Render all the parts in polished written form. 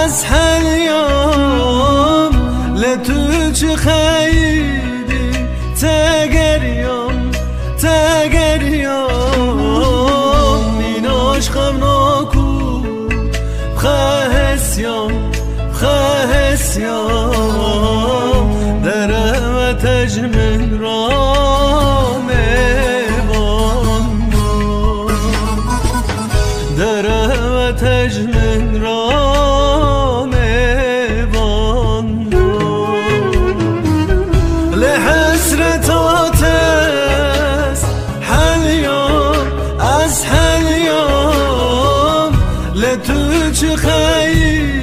از هلیام لتو چه خیلی تگریام این عشقم ناکو بخهسیام دره و تجمن رام دره و تجمن رام لحسرتات است حلیام از حلیام لتو چه خیلی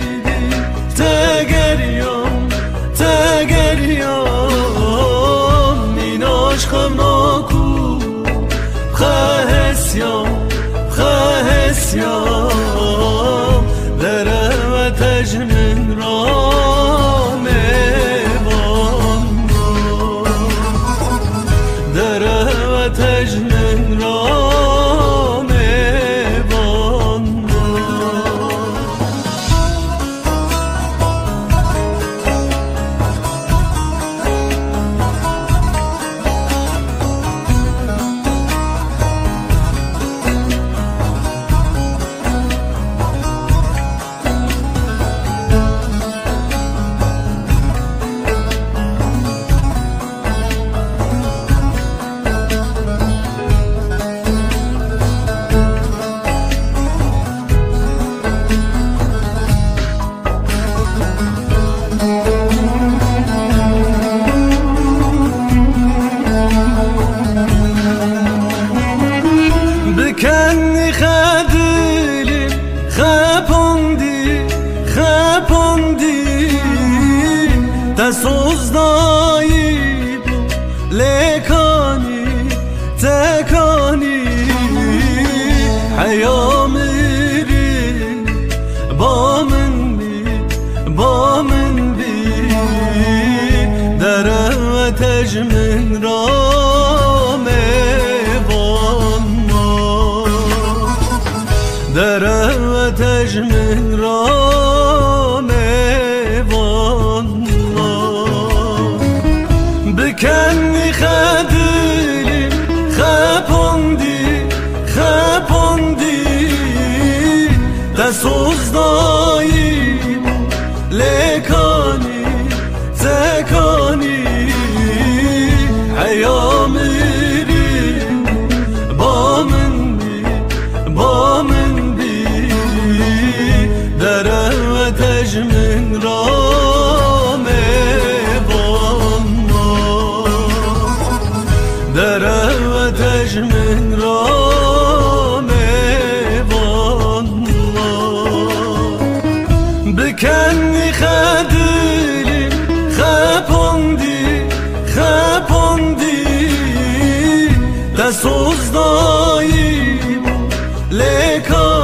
تگریام این عشقم ناکو بخهسیام دره و تجمن رام دره و تجمن رام بکنی خدلی خپاندی دسوزدایی بو لکانی تکانی حیا میری با من بی دره و تجمن رام دره و تجمن رام بکنی خدلی خپاندی دسوزدایی لکانی تکانی حیا میری با من بی دره و تجمن رام دره و تجمن رام بکنی خدلی خپاندی دسوزدایی لکانی